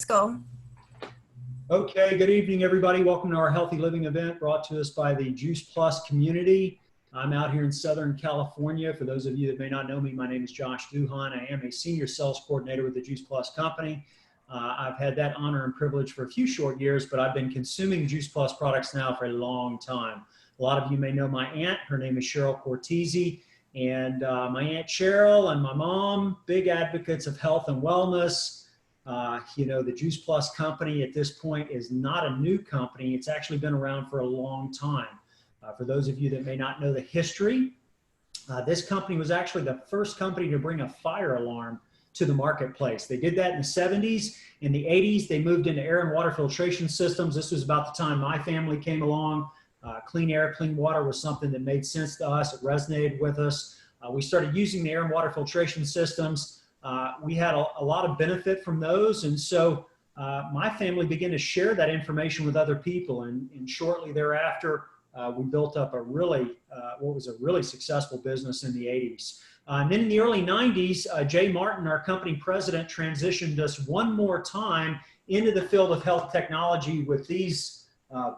Let's go. Okay, good evening, everybody. Welcome to our Healthy Living event brought to us by the Juice Plus community. I'm out here in Southern California. For those of you that may not know me, my name is Josh Duhon. I am a senior sales coordinator with the Juice Plus company. I've had that honor and privilege for a few short years, but I've been consuming Juice Plus products now for a long time. A lot of you may know my aunt. Her name is Cheryl Cortese, and my Aunt Cheryl and my mom, big advocates of health and wellness. The Juice Plus company at this point is not a new company. It's actually been around for a long time. For those of you that may not know the history, this company was actually the first company to bring a fire alarm to the marketplace. They did that in the 70s. In the 80s, they moved into air and water filtration systems. This was about the time my family came along. Clean air, clean water was something that made sense to us. It resonated with us. We started using the air and water filtration systems. We had a lot of benefit from those, and so my family began to share that information with other people, and shortly thereafter we built up a really what was a really successful business in the 80s. And then in the early 90s, Jay Martin, our company president, transitioned us one more time into the field of health technology with these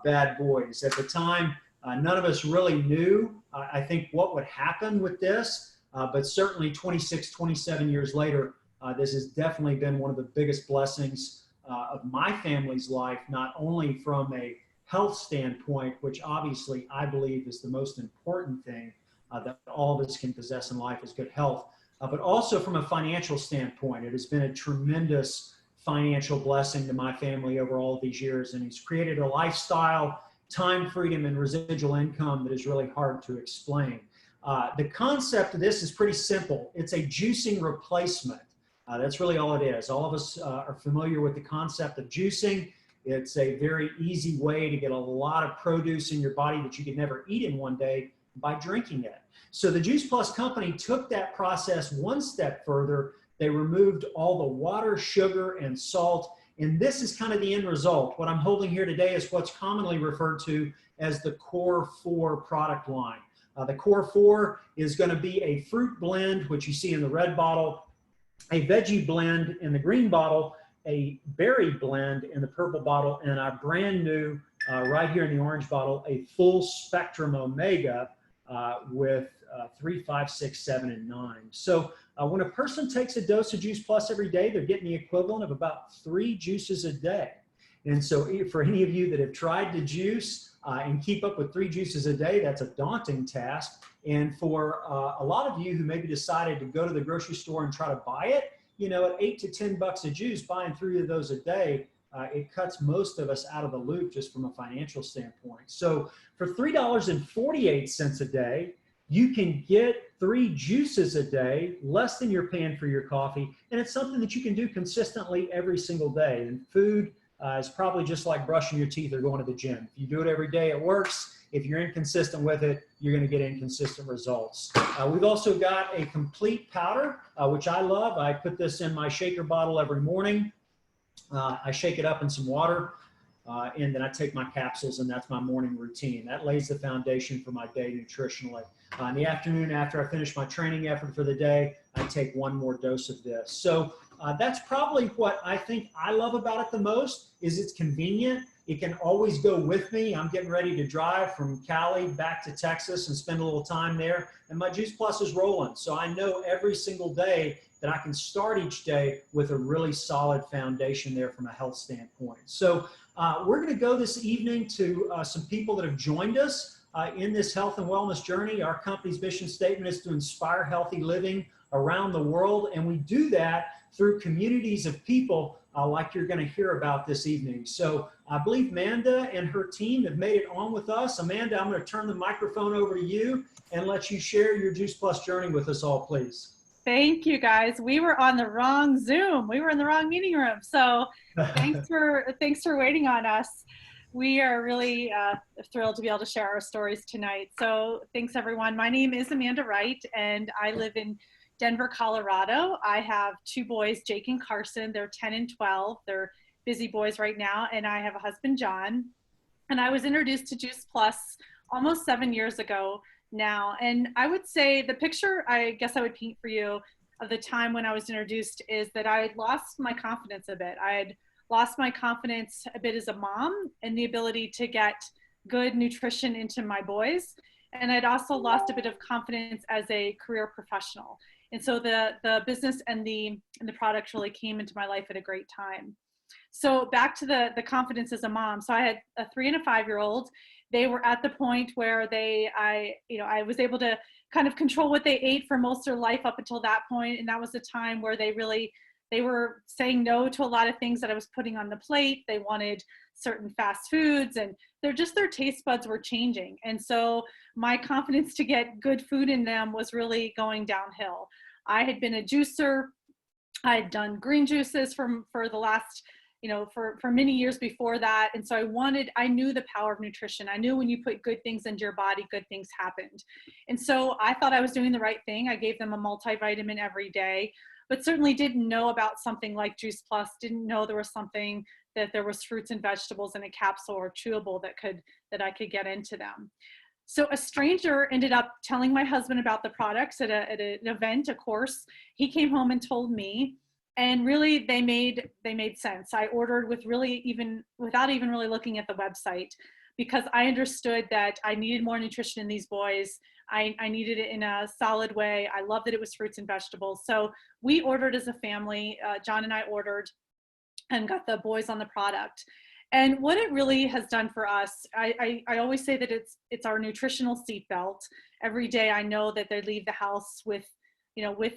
bad boys. At the time, none of us really knew, I think, what would happen with this. But certainly 26, 27 years later, this has definitely been one of the biggest blessings of my family's life, not only from a health standpoint, which obviously I believe is the most important thing that all of us can possess in life is good health, but also from a financial standpoint. It has been a tremendous financial blessing to my family over all of these years, and it's created a lifestyle, time freedom, and residual income that is really hard to explain. The concept of this is pretty simple. It's a juicing replacement. That's really all it is. All of us are familiar with the concept of juicing. It's a very easy way to get a lot of produce in your body that you could never eat in one day by drinking it. So the Juice Plus company took that process one step further. They removed all the water, sugar, and salt. And this is kind of the end result. What I'm holding here today is what's commonly referred to as the Core 4 product line. The Core 4 is going to be a fruit blend, which you see in the red bottle, a veggie blend in the green bottle, a berry blend in the purple bottle, and our brand new, right here in the orange bottle, a full spectrum omega with 3, 5, 6, 7, and 9. So when a person takes a dose of Juice Plus every day, they're getting the equivalent of about 3 juices a day. And so for any of you that have tried to juice, and keep up with 3 juices a day, that's a daunting task. And for a lot of you who maybe decided to go to the grocery store and try to buy it, at 8 to 10 bucks a juice, buying 3 of those a day, it cuts most of us out of the loop just from a financial standpoint. So for $3.48 a day, you can get 3 juices a day, less than you're paying for your coffee. And it's something that you can do consistently every single day. And food is probably just like brushing your teeth or going to the gym. If you do it every day, it works. If you're inconsistent with it, you're going to get inconsistent results. We've also got a complete powder, which I love. I put this in my shaker bottle every morning. I shake it up in some water, and then I take my capsules, and that's my morning routine. That lays the foundation for my day nutritionally. In the afternoon, after I finish my training effort for the day, I take 1 more dose of this. So that's probably what I think I love about it the most, is it's convenient. It can always go with me. I'm getting ready to drive from Cali back to Texas and spend a little time there, and my Juice Plus is rolling. So I know every single day that I can start each day with a really solid foundation there from a health standpoint. So we're going to go this evening to some people that have joined us in this health and wellness journey. Our company's mission statement is to inspire healthy living around the world, and we do that through communities of people like you're going to hear about this evening. So I believe Amanda and her team have made it on with us. Amanda, I'm going to turn the microphone over to you and let you share your Juice Plus journey with us all, please. Thank you, guys. We were on the wrong Zoom. We were in the wrong meeting room. So thanks for waiting on us. We are really thrilled to be able to share our stories tonight. So thanks, everyone. My name is Amanda Wright, and I live in Denver, Colorado. I have 2 boys, Jake and Carson. They're 10 and 12. They're busy boys right now. And I have a husband, John. And I was introduced to Juice Plus almost 7 years ago now. And I would say the picture I guess I would paint for you of the time when I was introduced is that I had lost my confidence a bit. I had lost my confidence a bit as a mom and the ability to get good nutrition into my boys. And I'd also lost a bit of confidence as a career professional. And so the business and the product really came into my life at a great time. So back to the confidence as a mom. So I had a 3 and a 5-year-old. They were at the point where I was able to kind of control what they ate for most of their life up until that point. And that was the time where they were saying no to a lot of things that I was putting on the plate. They wanted certain fast foods, and their taste buds were changing. And so my confidence to get good food in them was really going downhill. I had been a juicer. I had done green juices for the last, for many years before that. And so I knew the power of nutrition. I knew when you put good things into your body, good things happened. And so I thought I was doing the right thing. I gave them a multivitamin every day, but certainly didn't know about something like Juice Plus, didn't know there was something that there was fruits and vegetables in a capsule or chewable that I could get into them. So a stranger ended up telling my husband about the products at an event, a course. He came home and told me, and really they made sense. I ordered without even really looking at the website, because I understood that I needed more nutrition in these boys. I needed it in a solid way. I loved that it was fruits and vegetables. So we ordered as a family. John and I ordered and got the boys on the product. And what it really has done for us, I always say that it's our nutritional seatbelt. Every day I know that they leave the house with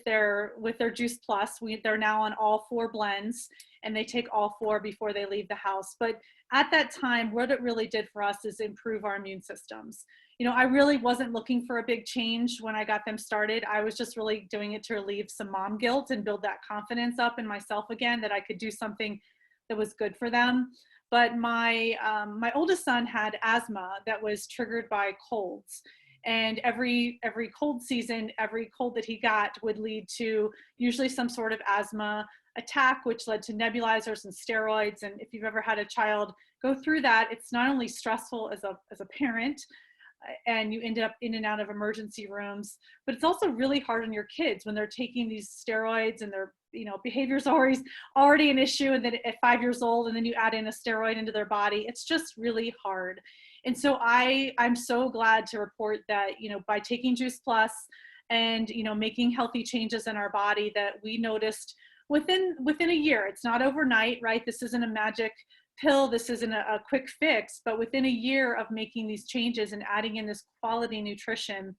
their Juice Plus. They're now on all 4 blends, and they take all 4 before they leave the house. But at that time, what it really did for us is improve our immune systems. I really wasn't looking for a big change when I got them started. I was just really doing it to relieve some mom guilt and build that confidence up in myself again, that I could do something that was good for them. But my oldest son had asthma that was triggered by colds. And every cold season, every cold that he got would lead to usually some sort of asthma attack, which led to nebulizers and steroids. And if you've ever had a child go through that, it's not only stressful as a parent, and you end up in and out of emergency rooms, but it's also really hard on your kids when they're taking these steroids and their behavior is already an issue, and then at 5 years old, and then you add in a steroid into their body, it's just really hard. And so I'm so glad to report that, by taking Juice Plus and, making healthy changes in our body, that we noticed within a year. It's not overnight, right? This isn't a magic pill. This isn't a quick fix, but within a year of making these changes and adding in this quality nutrition,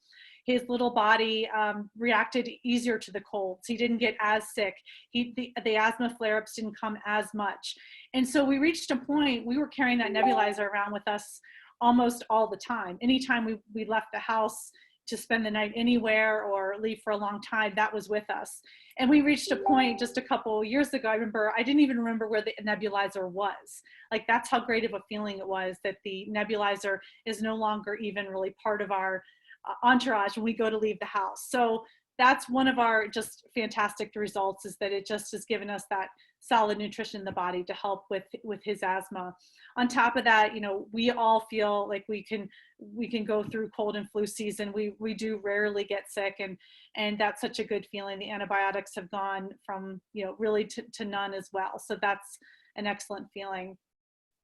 his little body reacted easier to the colds. He didn't get as sick. The asthma flare-ups didn't come as much. And so we reached a point, we were carrying that nebulizer around with us almost all the time. Anytime we left the house to spend the night anywhere or leave for a long time, that was with us. And we reached a point just a couple of years ago, I didn't even remember where the nebulizer was. Like, that's how great of a feeling it was, that the nebulizer is no longer even really part of our entourage when we go to leave the house. So that's one of our just fantastic results, is that it just has given us that solid nutrition in the body to help with his asthma. On top of that, we all feel like we can go through cold and flu season. We do rarely get sick, and that's such a good feeling. The antibiotics have gone from really to none as well. So that's an excellent feeling.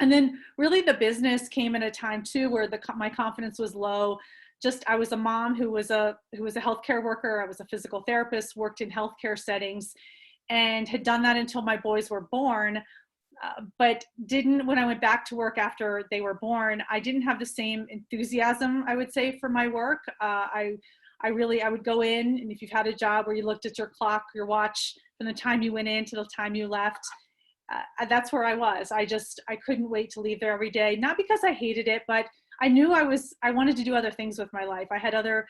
And then really the business came at a time too where my confidence was low. I was a mom who was a healthcare worker. I was a physical therapist, worked in healthcare settings, and had done that until my boys were born. But when I went back to work after they were born, I didn't have the same enthusiasm, I would say, for my work. I would go in, and if you've had a job where you looked at your clock, your watch, from the time you went in to the time you left, that's where I was. I couldn't wait to leave there every day. Not because I hated it, but I knew I wanted to do other things with my life. I had other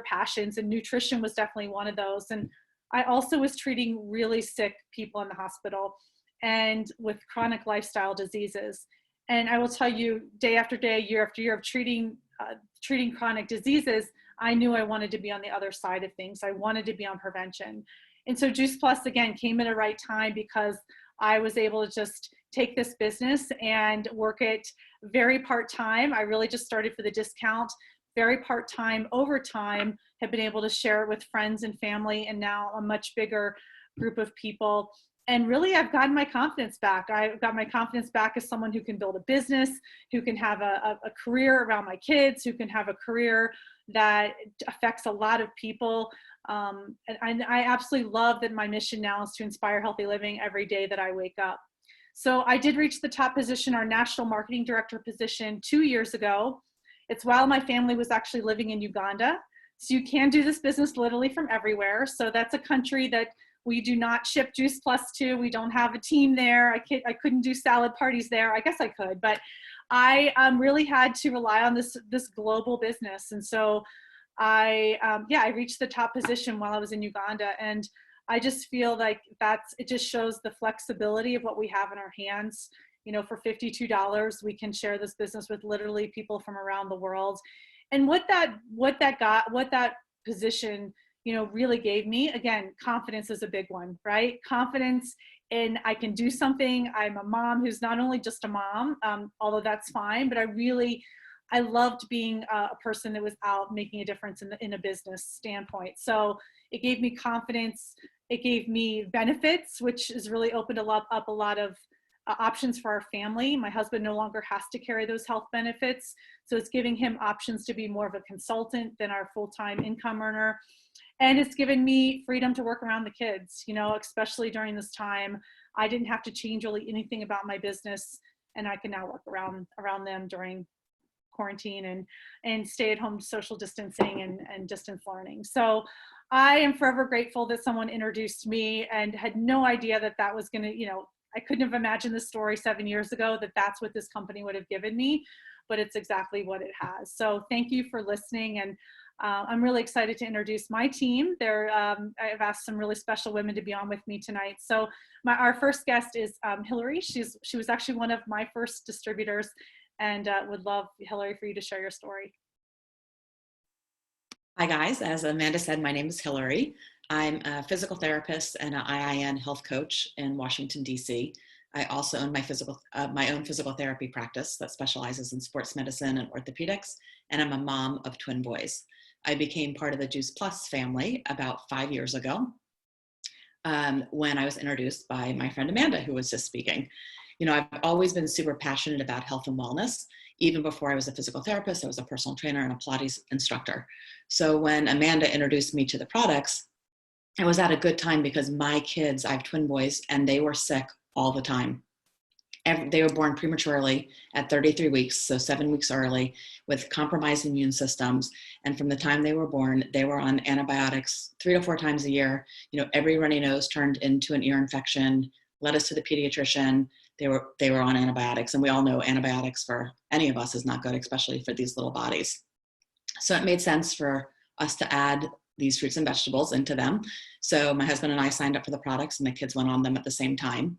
passions, and nutrition was definitely one of those. And I also was treating really sick people in the hospital and with chronic lifestyle diseases. And I will tell you, day after day, year after year of treating chronic diseases, I knew I wanted to be on the other side of things. I wanted to be on prevention. And so Juice Plus, again, came at a right time, because I was able to just take this business and work it very part-time. I really just started for the discount, very part-time, overtime, have been able to share it with friends and family, and now a much bigger group of people. And really, I've gotten my confidence back. I've got my confidence back as someone who can build a business, who can have a career around my kids, who can have a career that affects a lot of people. And I absolutely love that my mission now is to inspire healthy living every day that I wake up. So I did reach the top position, our national marketing director position, 2 years ago. It's while my family was actually living in Uganda. So you can do this business literally from everywhere. So that's a country that we do not ship Juice Plus to. We don't have a team there. I couldn't do salad parties there. I guess I could, but I really had to rely on this global business. And so I reached the top position while I was in Uganda. And I just feel like it just shows the flexibility of what we have in our hands. You know, for $52, we can share this business with literally people from around the world. And what that position, you know, really gave me, again, confidence is a big one, right? Confidence in I can do something. I'm a mom who's not only just a mom, although that's fine, but I loved being a person that was out making a difference in a business standpoint. So it gave me confidence. It gave me benefits, which has really opened up a lot of options for our family. My husband no longer has to carry those health benefits. So it's giving him options to be more of a consultant than our full-time income earner. And it's given me freedom to work around the kids, you know, especially during this time. I didn't have to change really anything about my business, and I can now work around them during quarantine and stay at home social distancing and distance learning. So I am forever grateful that someone introduced me and had no idea that was going to, you know, I couldn't have imagined this story 7 years ago, that's what this company would have given me, but it's exactly what it has. So thank you for listening. And I'm really excited to introduce my team. I've asked some really special women to be on with me tonight. So our first guest is Hilary. She was actually one of my first distributors, and would love, Hilary, for you to share your story. Hi guys, as Amanda said, my name is Hilary. I'm a physical therapist and an IIN health coach in Washington, D.C. I also own my own physical therapy practice that specializes in sports medicine and orthopedics, and I'm a mom of twin boys. I became part of the Juice Plus family about 5 years ago when I was introduced by my friend Amanda, who was just speaking. You know, I've always been super passionate about health and wellness. Even before I was a physical therapist, I was a personal trainer and a Pilates instructor. So when Amanda introduced me to the products, it was at a good time because my kids, I have twin boys, and they were sick all the time. They were born prematurely at 33 weeks, so 7 weeks early, with compromised immune systems. And from the time they were born, they were on antibiotics 3 to 4 times a year. You know, every runny nose turned into an ear infection, led us to the pediatrician. They were on antibiotics, and we all know antibiotics for any of us is not good, especially for these little bodies. So it made sense for us to add these fruits and vegetables into them. So my husband and I signed up for the products, and the kids went on them at the same time.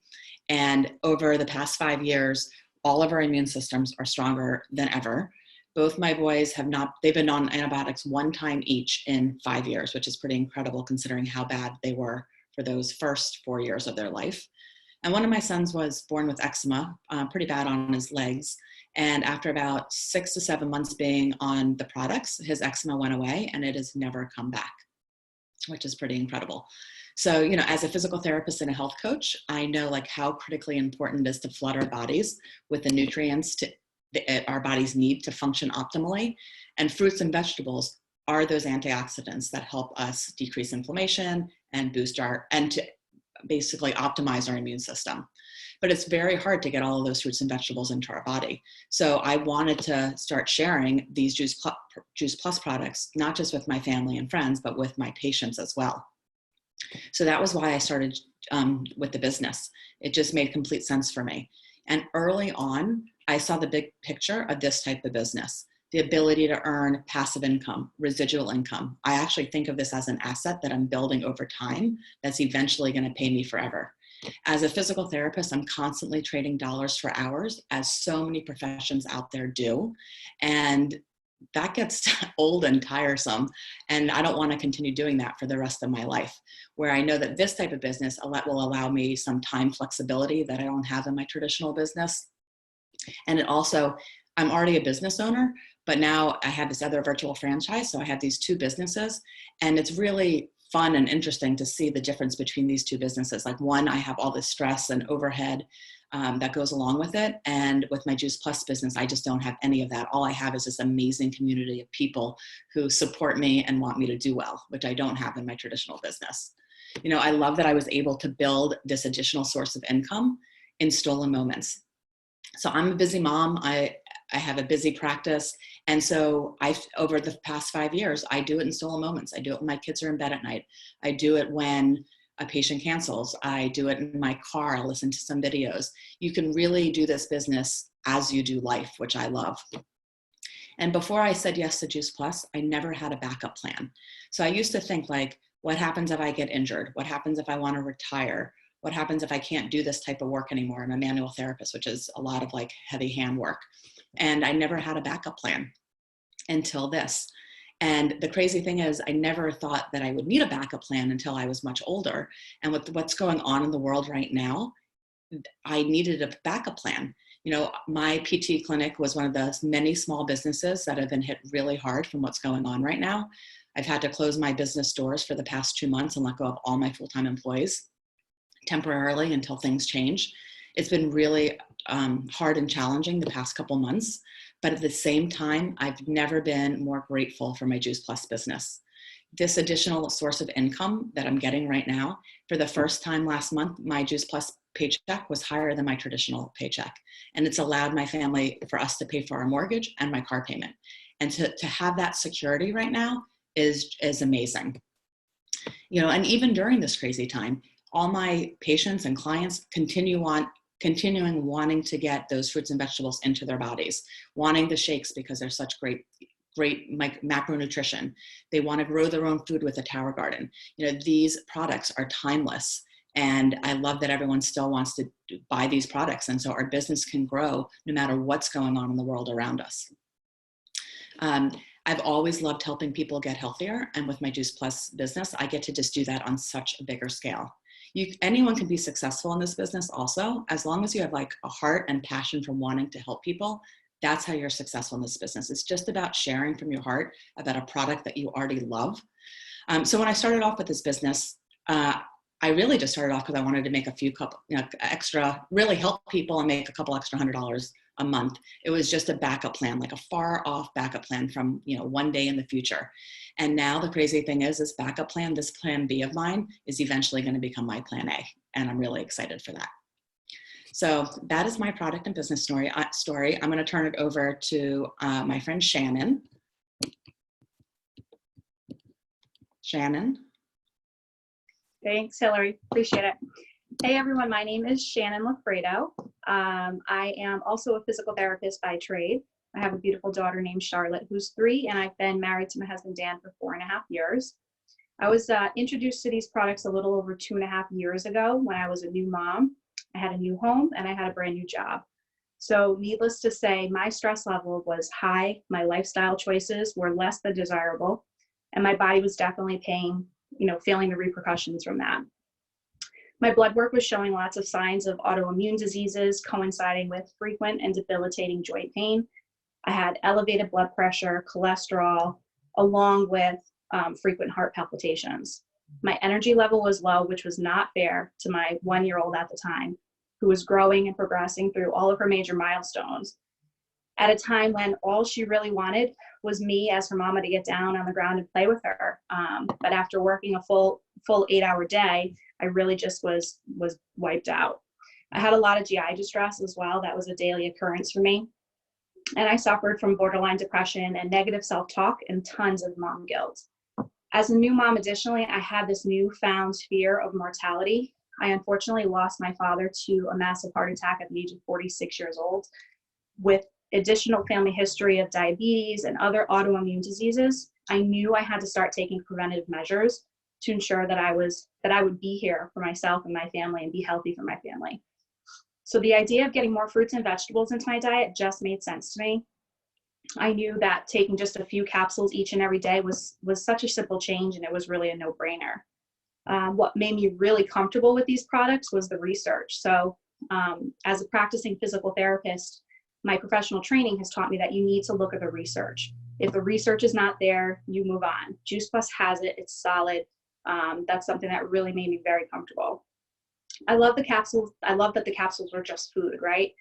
And over the past 5 years, all of our immune systems are stronger than ever. Both my boys they've been on antibiotics 1 time each in 5 years, which is pretty incredible considering how bad they were for those first 4 years of their life. And one of my sons was born with eczema, pretty bad on his legs. And after about 6 to 7 months being on the products, his eczema went away and it has never come back, which is pretty incredible. So, you know, as a physical therapist and a health coach, I know like how critically important it is to flood our bodies with the nutrients our bodies need to function optimally. And fruits and vegetables are those antioxidants that help us decrease inflammation and to basically optimize our immune system. But it's very hard to get all of those fruits and vegetables into our body. So I wanted to start sharing these Juice Plus products, not just with my family and friends, but with my patients as well. So that was why I started with the business. It just made complete sense for me. And early on, I saw the big picture of this type of business, the ability to earn passive income, residual income. I actually think of this as an asset that I'm building over time that's eventually going to pay me forever. As a physical therapist, I'm constantly trading dollars for hours, as so many professions out there do. And that gets old and tiresome. And I don't want to continue doing that for the rest of my life, where I know that this type of business will allow me some time flexibility that I don't have in my traditional business. And it also, I'm already a business owner, but now I have this other virtual franchise. So I have these 2 businesses, and it's really fun and interesting to see the difference between these two businesses. Like one, I have all this stress and overhead that goes along with it. And with my Juice Plus business, I just don't have any of that. All I have is this amazing community of people who support me and want me to do well, which I don't have in my traditional business. You know, I love that I was able to build this additional source of income in stolen moments. So I'm a busy mom. I have a busy practice. And so over the past 5 years, I do it in stolen moments. I do it when my kids are in bed at night. I do it when a patient cancels. I do it in my car. I listen to some videos. You can really do this business as you do life, which I love. And before I said yes to Juice Plus, I never had a backup plan. So I used to think like, what happens if I get injured? What happens if I want to retire? What happens if I can't do this type of work anymore? I'm a manual therapist, which is a lot of like heavy hand work. And I never had a backup plan until this. And the crazy thing is, I never thought that I would need a backup plan until I was much older. And with what's going on in the world right now, I needed a backup plan. You know, my PT clinic was one of the many small businesses that have been hit really hard from what's going on right now. I've had to close my business doors for the past 2 months and let go of all my full-time employees temporarily until things change. It's been really hard and challenging the past couple months, but at the same time, I've never been more grateful for my Juice Plus business. This additional source of income that I'm getting right now, for the first time last month, my Juice Plus paycheck was higher than my traditional paycheck. And it's allowed my family, for us to pay for our mortgage and my car payment. And to have that security right now is amazing. You know, and even during this crazy time, all my patients and clients continuing wanting to get those fruits and vegetables into their bodies, wanting the shakes because they're such great macronutrition. They want to grow their own food with a tower garden. You know, these products are timeless. And I love that everyone still wants to buy these products. And so our business can grow no matter what's going on in the world around us. I've always loved helping people get healthier. And with my Juice Plus business, I get to just do that on such a bigger scale. Anyone can be successful in this business also, as long as you have like a heart and passion for wanting to help people. That's how you're successful in this business. It's just about sharing from your heart about a product that you already love. So when I started off with this business, I really just started off because I wanted to make a few extra, really help people and make a couple extra $100 a month. It was just a backup plan, like a far off backup plan from, you know, one day in the future. And now the crazy thing is this backup plan, this plan B of mine is eventually going to become my plan A. And I'm really excited for that. So that is my product and business story. I'm going to turn it over to my friend Shannon. Shannon. Thanks, Hilary. Appreciate it. Hey, everyone. My name is Shannon Loffredo. I am also a physical therapist by trade. I have a beautiful daughter named Charlotte, who's 3, and I've been married to my husband, Dan, for 4.5 years. I was introduced to these products a little over 2.5 years ago when I was a new mom. I had a new home and I had a brand new job. So needless to say, my stress level was high. My lifestyle choices were less than desirable, and my body was definitely feeling the repercussions from that. My blood work was showing lots of signs of autoimmune diseases coinciding with frequent and debilitating joint pain. I had elevated blood pressure, cholesterol, along with frequent heart palpitations. My energy level was low, which was not fair to my 1-year-old at the time, who was growing and progressing through all of her major milestones at a time when all she really wanted was me as her mama to get down on the ground and play with her. But after working a full 8-hour day, I really just was wiped out. I had a lot of GI distress as well. That was a daily occurrence for me. And I suffered from borderline depression and negative self-talk and tons of mom guilt. As a new mom, additionally, I had this newfound fear of mortality. I unfortunately lost my father to a massive heart attack at the age of 46 years old. With additional family history of diabetes and other autoimmune diseases, I knew I had to start taking preventative measures to ensure that I would be here for myself and my family and be healthy for my family. So the idea of getting more fruits and vegetables into my diet just made sense to me. I knew that taking just a few capsules each and every day was such a simple change, and it was really a no-brainer. What made me really comfortable with these products was the research. So as a practicing physical therapist, my professional training has taught me that you need to look at the research. If the research is not there, you move on. Juice Plus has it. It's solid. That's something that really made me very comfortable. I love the capsules. I love that the capsules were just food, right?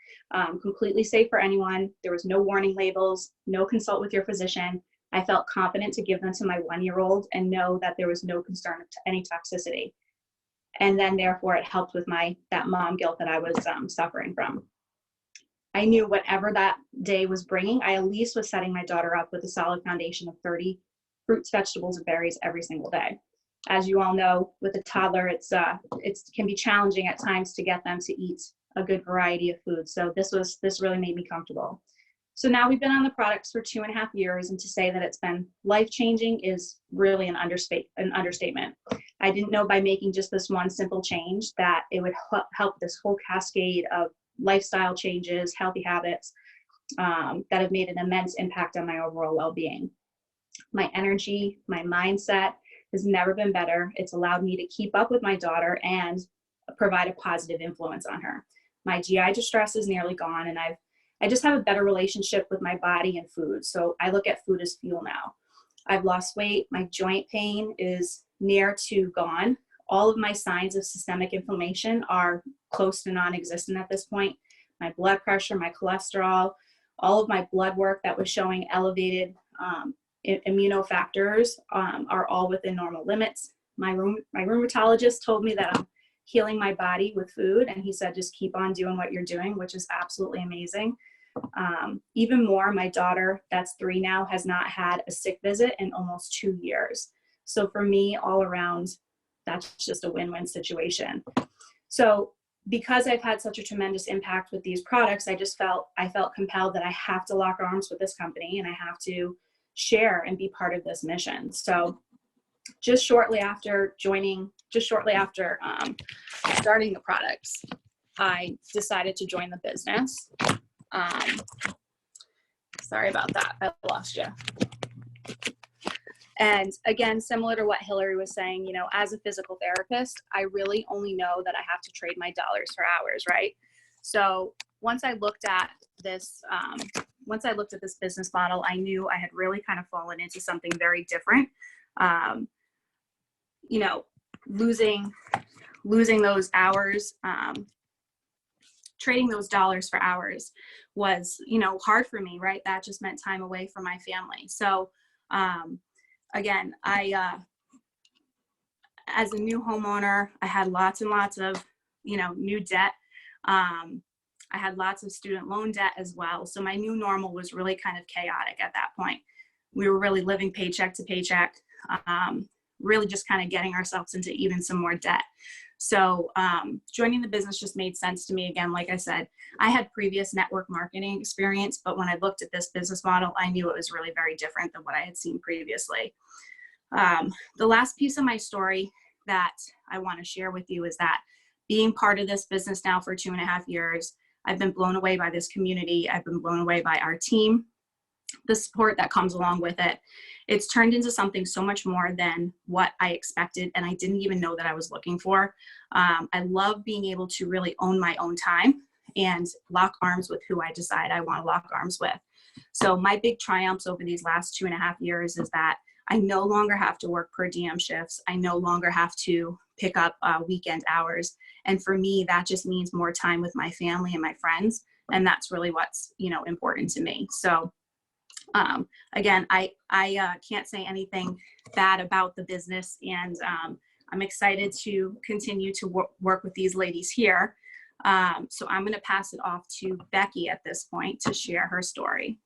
Completely safe for anyone. There was no warning labels, no consult with your physician. I felt confident to give them to my 1-year-old and know that there was no concern of any toxicity. And then therefore it helped with that mom guilt that I was suffering from. I knew whatever that day was bringing, I at least was setting my daughter up with a solid foundation of 30 fruits, vegetables, and berries every single day. As you all know, with a toddler, it can be challenging at times to get them to eat a good variety of food. So this really made me comfortable. So now we've been on the products for 2.5 years, and to say that it's been life-changing is really an understatement. I didn't know by making just this one simple change that it would help this whole cascade of lifestyle changes, healthy habits that have made an immense impact on my overall well-being. My energy, my mindset has never been better. It's allowed me to keep up with my daughter and provide a positive influence on her. My GI distress is nearly gone, and I just have a better relationship with my body and food. So I look at food as fuel now. I've lost weight. My joint pain is near to gone. All of my signs of systemic inflammation are close to non-existent at this point. My blood pressure, my cholesterol, all of my blood work that was showing elevated immunofactors are all within normal limits. My rheumatologist told me that I'm healing my body with food, and he said, just keep on doing what you're doing, which is absolutely amazing. Even more, my daughter, that's 3 now, has not had a sick visit in almost 2 years. So for me, all around, that's just a win-win situation. So because I've had such a tremendous impact with these products, I felt compelled that I have to lock arms with this company, and I have to share and be part of this mission. So just shortly after starting the products, I decided to join the business. Sorry about that, I lost you. And again, similar to what Hilary was saying, as a physical therapist, I really only know that I have to trade my dollars for hours, right? So once I looked at this business model, I knew I had really kind of fallen into something very different. Losing those hours, trading those dollars for hours was, hard for me, right? That just meant time away from my family. So, again, as a new homeowner, I had lots and lots of, new debt. I had lots of student loan debt as well. So my new normal was really kind of chaotic at that point. We were really living paycheck to paycheck, really just kind of getting ourselves into even some more debt. So joining the business just made sense to me. Again, like I said, I had previous network marketing experience, but when I looked at this business model, I knew it was really very different than what I had seen previously. The last piece of my story that I want to share with you is that being part of this business now for 2.5 years, I've been blown away by this community. I've been blown away by our team, the support that comes along with it. It's turned into something so much more than what I expected, and I didn't even know that I was looking for. I love being able to really own my own time and lock arms with who I decide I want to lock arms with. So my big triumphs over these last 2.5 years is that I no longer have to work per diem shifts. I no longer have to pick up weekend hours. And for me, that just means more time with my family and my friends. And that's really what's, important to me. So again, I can't say anything bad about the business, and I'm excited to continue to work with these ladies here. So I'm going to pass it off to Becky at this point to share her story.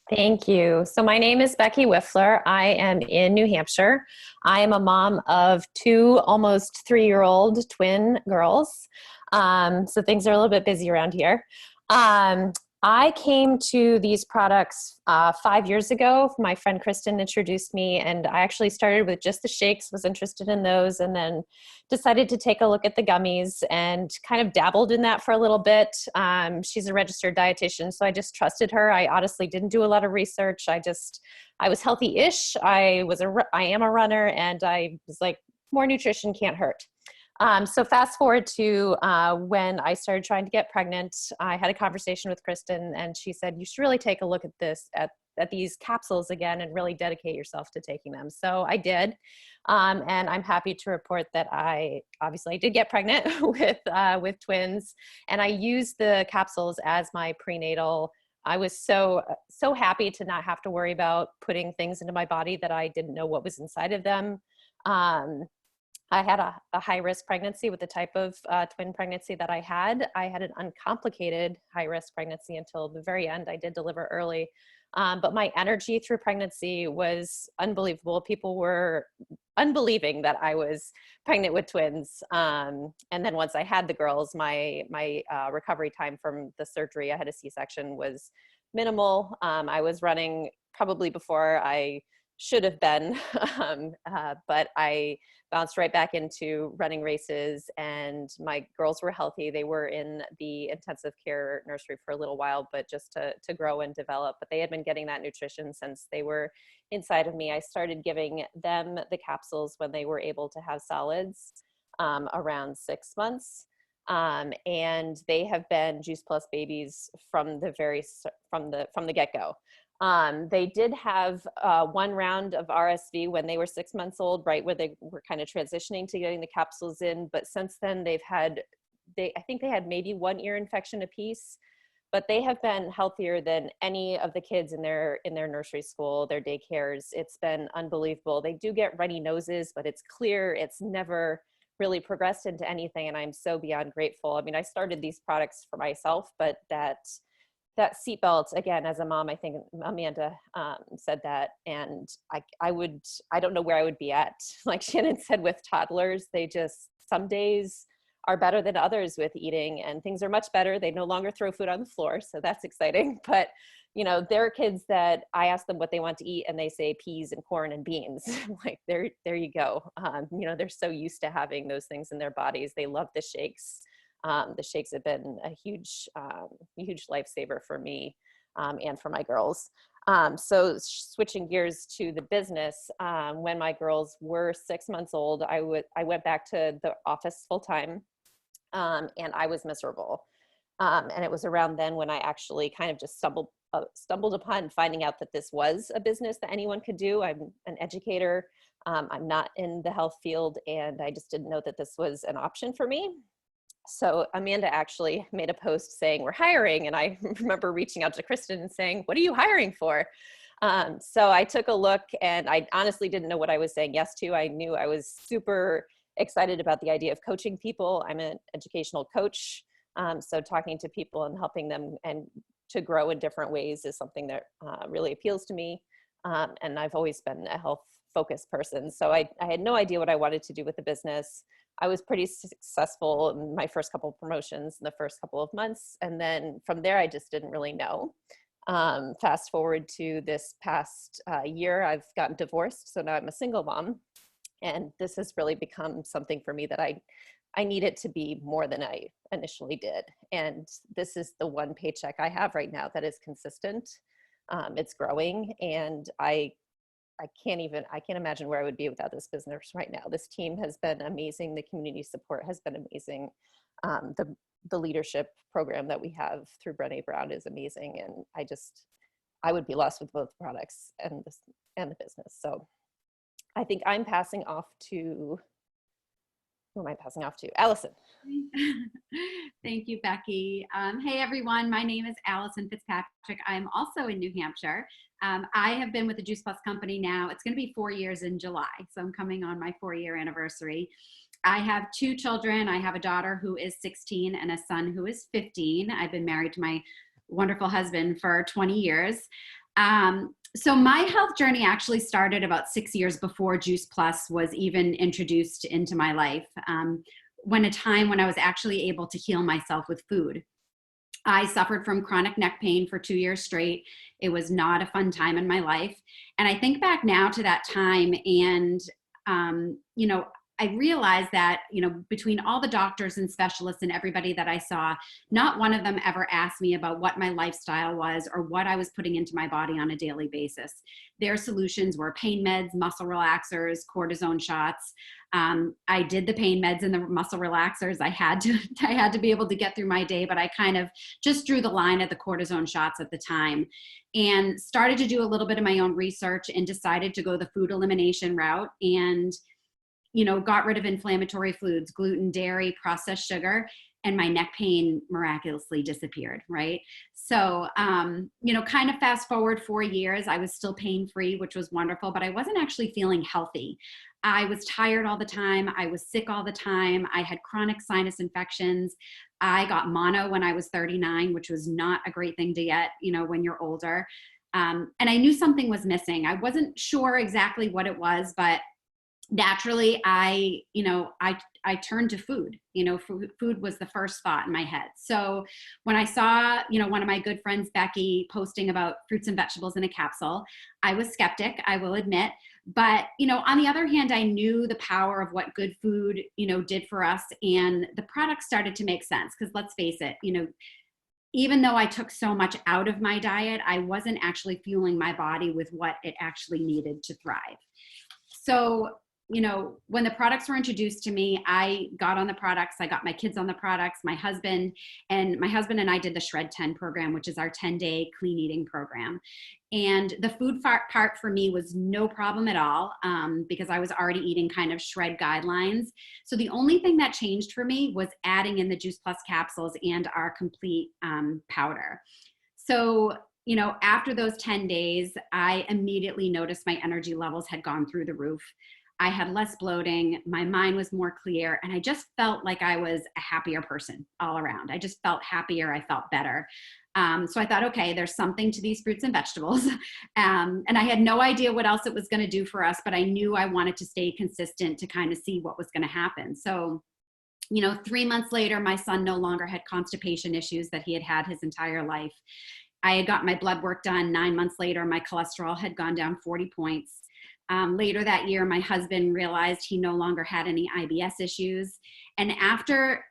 Thank you. So my name is Becky Wipfler. I am in New Hampshire. I am a mom of 2 almost 3-year-old twin girls. So things are a little bit busy around here. I came to these products 5 years ago. My friend Kristen introduced me, and I actually started with just the shakes, was interested in those, and then decided to take a look at the gummies and kind of dabbled in that for a little bit. She's a registered dietitian, so I just trusted her. I honestly didn't do a lot of research. I was healthy-ish. I am a runner, and I was like, more nutrition can't hurt. So fast forward to when I started trying to get pregnant, I had a conversation with Kristen, and she said, you should really take a look at at these capsules again and really dedicate yourself to taking them. So I did. And I'm happy to report that I did get pregnant with twins, and I used the capsules as my prenatal. I was so happy to not have to worry about putting things into my body that I didn't know what was inside of them. I had a high-risk pregnancy with the type of twin pregnancy that I had. I had an uncomplicated high-risk pregnancy until the very end. I did deliver early, but my energy through pregnancy was unbelievable. People were unbelieving that I was pregnant with twins. And then once I had the girls, my recovery time from the surgery, I had a C-section, was minimal. I was running probably before I should have been, but I bounced right back into running races, and my girls were healthy. They were in the intensive care nursery for a little while, but just to grow and develop. But they had been getting that nutrition since they were inside of me. I started giving them the capsules when they were able to have solids around 6 months. And they have been Juice Plus babies from the get-go. They did have one round of RSV when they were 6 months old, right where they were kind of transitioning to getting the capsules in. But since then, I think they had maybe 1 ear infection apiece, but they have been healthier than any of the kids in their nursery school, their daycares. It's been unbelievable. They do get runny noses, but it's clear. It's never really progressed into anything, and I'm so beyond grateful. I mean, I started these products for myself, but that seatbelt, again, as a mom, I think Amanda said that, and I don't know where I would be at. Like Shannon said, with toddlers, some days are better than others with eating, and things are much better. They no longer throw food on the floor, so that's exciting. But, there are kids that I ask them what they want to eat, and they say peas and corn and beans. Like, there you go. They're so used to having those things in their bodies. They love the shakes. The shakes have been a huge lifesaver for me and for my girls. So switching gears to the business, when my girls were 6 months old, I went back to the office full time, and I was miserable. And it was around then when I actually kind of just stumbled upon finding out that this was a business that anyone could do. I'm an educator. I'm not in the health field, and I just didn't know that this was an option for me. So Amanda actually made a post saying we're hiring, and I remember reaching out to Kristen and saying, what are you hiring for? So I took a look, and I honestly didn't know what I was saying yes to. I knew I was super excited about the idea of coaching people. I'm an educational coach. So talking to people and helping them and to grow in different ways is something that really appeals to me. And I've always been a health focused person. So I had no idea what I wanted to do with the business. I was pretty successful in my first couple of promotions in the first couple of months. And then from there, I just didn't really know. Fast forward to this past year, I've gotten divorced. So now I'm a single mom. And this has really become something for me that I need it to be more than I initially did. And this is the one paycheck I have right now that is consistent. It's growing, and I can't imagine where I would be without this business right now. This team has been amazing. The community support has been amazing. The leadership program that we have through Brené Brown is amazing. And I would be lost with both products and the business. So I think I'm passing off to, who am I passing off to? Allison. Thank you, Becky. Hey, everyone. My name is Allison Fitzpatrick. I'm also in New Hampshire. I have been with the Juice Plus company now. It's going to be 4 years in July. So I'm coming on my 4-year anniversary. I have 2 children. I have a daughter who is 16 and a son who is 15. I've been married to my wonderful husband for 20 years. So my health journey actually started about 6 years before Juice Plus was even introduced into my life. When I was actually able to heal myself with food. I suffered from chronic neck pain for 2 years straight. It was not a fun time in my life. And I think back now to that time, and I realized that, between all the doctors and specialists and everybody that I saw, not one of them ever asked me about what my lifestyle was or what I was putting into my body on a daily basis. Their solutions were pain meds, muscle relaxers, cortisone shots. I did the pain meds and the muscle relaxers. I had to be able to get through my day, but I kind of just drew the line at the cortisone shots at the time and started to do a little bit of my own research and decided to go the food elimination route and, got rid of inflammatory foods, gluten, dairy, processed sugar, and my neck pain miraculously disappeared, right? So, kind of fast forward 4 years, I was still pain-free, which was wonderful, but I wasn't actually feeling healthy. I was tired all the time. I was sick all the time. I had chronic sinus infections. I got mono when I was 39, which was not a great thing to get, when you're older. And I knew something was missing. I wasn't sure exactly what it was, but naturally, I turned to food. Food was the first thought in my head. So when I saw, one of my good friends, Becky, posting about fruits and vegetables in a capsule, I was skeptic, I will admit. But, on the other hand, I knew the power of what good food, did for us. And the product started to make sense because let's face it, even though I took so much out of my diet, I wasn't actually fueling my body with what it actually needed to thrive. So, when the products were introduced to me, I got on the products. I got my kids on the products, my husband and I did the Shred 10 program, which is our 10-day clean eating program. And the food part for me was no problem at all because I was already eating kind of Shred guidelines. So the only thing that changed for me was adding in the Juice Plus capsules and our complete powder. So, after those 10 days, I immediately noticed my energy levels had gone through the roof. I had less bloating, my mind was more clear, and I just felt like I was a happier person all around. I just felt happier, I felt better. So I thought, okay, there's something to these fruits and vegetables. And I had no idea what else it was gonna do for us, but I knew I wanted to stay consistent to kind of see what was gonna happen. So, 3 months later, my son no longer had constipation issues that he had had his entire life. I had got my blood work done. 9 months later, my cholesterol had gone down 40 points. Later that year, my husband realized he no longer had any IBS issues. And after,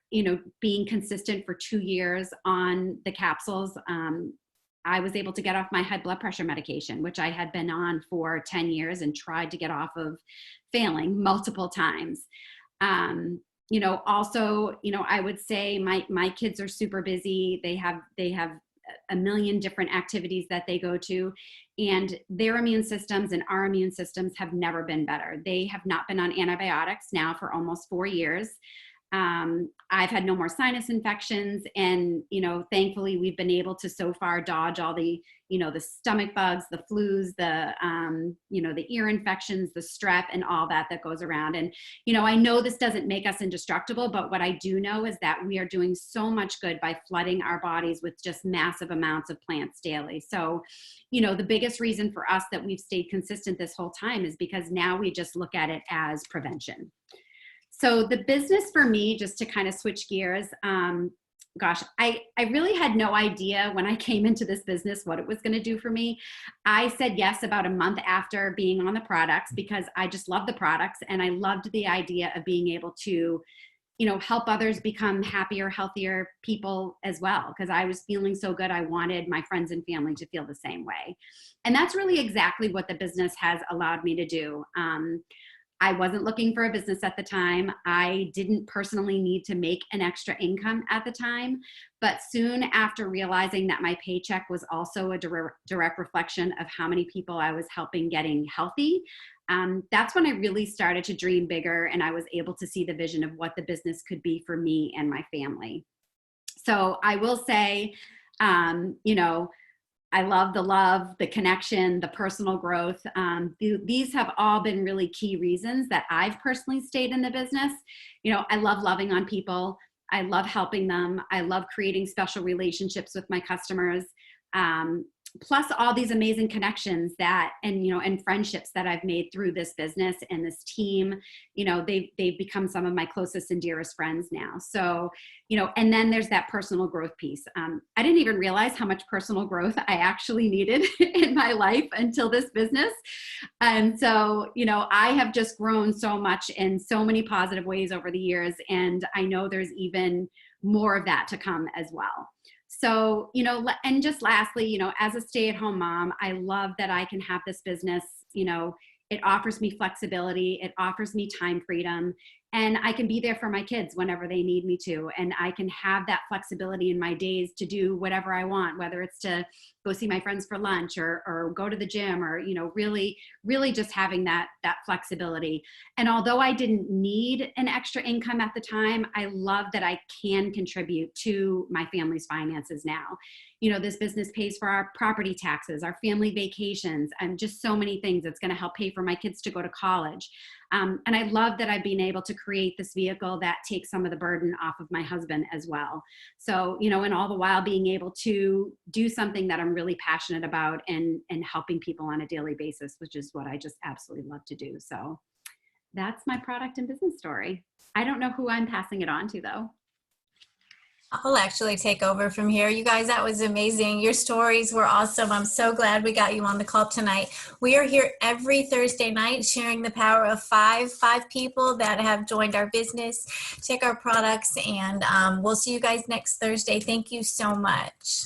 being consistent for 2 years on the capsules, I was able to get off my high blood pressure medication, which I had been on for 10 years and tried to get off of, failing multiple times. Also, I would say my kids are super busy. They have a million different activities that they go to, and their immune systems and our immune systems have never been better. They have not been on antibiotics now for almost 4 years. I've had no more sinus infections, and thankfully we've been able to so far dodge all the the stomach bugs, the flus, the ear infections, the strep, and all that goes around. And I know this doesn't make us indestructible, but what I do know is that we are doing so much good by flooding our bodies with just massive amounts of plants daily. So the biggest reason for us that we've stayed consistent this whole time is because now we just look at it as prevention. So the business for me, just to kind of switch gears, I really had no idea when I came into this business what it was going to do for me. I said yes about a month after being on the products because I just love the products and I loved the idea of being able to, help others become happier, healthier people as well, because I was feeling so good. I wanted my friends and family to feel the same way. And that's really exactly what the business has allowed me to do. I wasn't looking for a business at the time. I didn't personally need to make an extra income at the time, but soon after realizing that my paycheck was also a direct reflection of how many people I was helping getting healthy, that's when I really started to dream bigger, and I was able to see the vision of what the business could be for me and my family. So I will say, I love, the connection, the personal growth. These have all been really key reasons that I've personally stayed in the business. I love loving on people. I love helping them. I love creating special relationships with my customers. plus all these amazing connections and friendships that I've made through this business and this team. They've become some of my closest and dearest friends now. So, and then there's that personal growth piece. I didn't even realize how much personal growth I actually needed in my life until this business. And so, I have just grown so much in so many positive ways over the years. And I know there's even more of that to come as well. So, and just lastly, as a stay-at-home mom, I love that I can have this business. It offers me flexibility, it offers me time freedom, and I can be there for my kids whenever they need me to. And I can have that flexibility in my days to do whatever I want, whether it's to go see my friends for lunch or go to the gym, or, really, really just having that flexibility. And although I didn't need an extra income at the time, I love that I can contribute to my family's finances now. This business pays for our property taxes, our family vacations, and just so many things. It's going to help pay for my kids to go to college. And I love that I've been able to create this vehicle that takes some of the burden off of my husband as well. So, and all the while being able to do something that I'm really passionate about and helping people on a daily basis, which is what I just absolutely love to do. So that's my product and business story. I don't know who I'm passing it on to, though. I'll actually take over from here. You guys, that was amazing. Your stories were awesome. I'm so glad we got you on the call tonight. We are here every Thursday night sharing the power of five people that have joined our business. Check our products, and we'll see you guys next Thursday. Thank you so much.